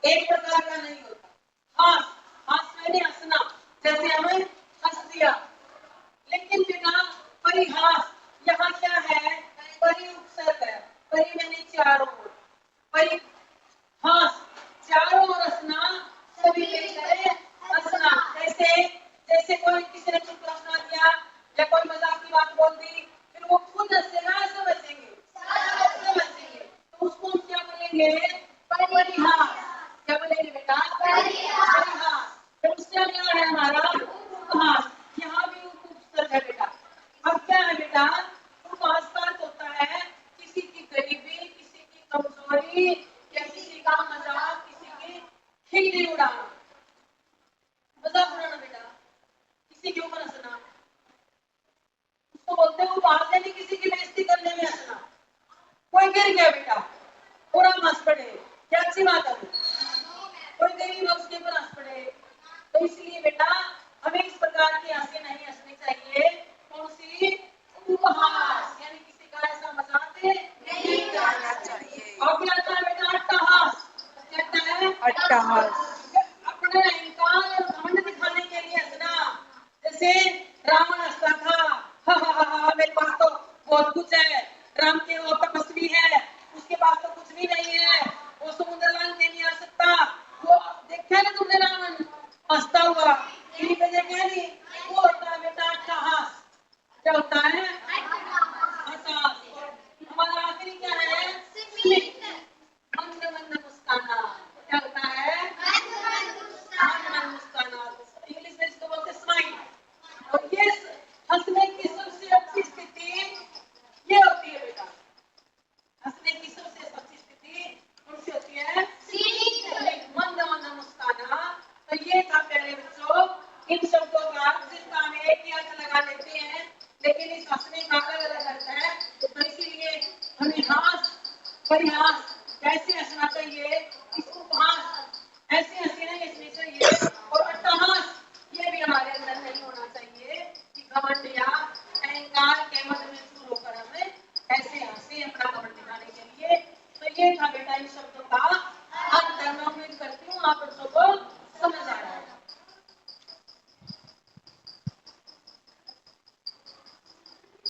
एक प्रकार का नहीं होता। हास, हास मैंने हंसना, जैसे हमें हंस दिया। लेकिन बिना परिहास, यहाँ क्या है, परि उपसर्ग है, परि मैंने चारों ओर, परि हास, चारों ओर हंसना, सभी मिलकर हंसना। जैसे जैसे कोई किसी ने चुटकुला सुना दिया या कोई मजाक की बात बोल दी, फिर वो खुद हंसेगा, सब हंसेंगे, सब हंसेंगे, तो उसको हम क्या बोलेंगे, परिहास। क्या बोलेंगे बेटा, परिहास। तो उससे अगला है हमारा उपहास। यहाँ भी उपसर्ग है बेटा। अब क्या है बेटा, उपहास का अर्थ होता है किसी की गरीबी, किसी की कमजोरी या किसी का मजाक, किसी की खिल्ली उड़ाना, मजाक उड़ाना बेटा, किसी के ऊपर हंसना, उसको बोलते हैं उपहास, यानी किसी की बेइज्जती करने में हंसना। कोई गिर गया बेटा और हम हंस पड़े, क्या अच्छी बात है, कोई गरीब है उसके ऊपर हंस पड़े। तो इसलिए बेटा हमें इस प्रकार की हंसी नहीं हंसनी चाहिए। कौन सी, उपहास, यानी किसी का ऐसा मजाक नहीं करना चाहिए। और क्या आता है बेटा, अट्टहास। क्या आता है, अट्टहास। अपने अहंकार और घमंड दिखाने के लिए हंसना। जैसे रावण हंसता था, हा मेरे पास तो बहुत कुछ है, राम के वो तपस्वी है, उसके पास तो कुछ भी नहीं है, वो समुद्र लांघ के नहीं आ सकता। वो देखा ना तुमने रावण हंसता हुआ, इन्हीं पे देखा नहीं, वो होता है बेटा अट्टहास। क्या होता है, अट्टहास। हमारा आखिरी क्या है, स्मित, मंद मंद मुस्काना। क्या होता है, मंद मंद मुस्काना, इंग्लिश में इसको बोलते हैं स्माइल। और ये हंसने की सबसे अच्छी स्थिति ये होती है बेटा, हंसने की सबसे अच्छी स्थिति कौन सी होती है, मंद मंद मुस्काना। तो ये था प्यारे बच्चों, इन शब्दों का जिसका हम एक ही अर्थ लगा लेते हैं, लेकिन इस हंसने का अलग अलग अर्थ है। तो इसीलिए हमें हास, परिहास कैसे हंसना चाहिए, इस उपहास ऐसे हंसी नहीं हंसनी चाहिए, और अट्टहास ये भी हमारे अंदर नहीं होना चाहिए कि घमंड या अहंकार के मद में चूर होकर हमें ऐसे हंसे अपना घमंड दिखाने के लिए। तो ये था बेटा इन शब्दों का अर्थ। मैं उम्मीद करती हूँ आप बच्चों को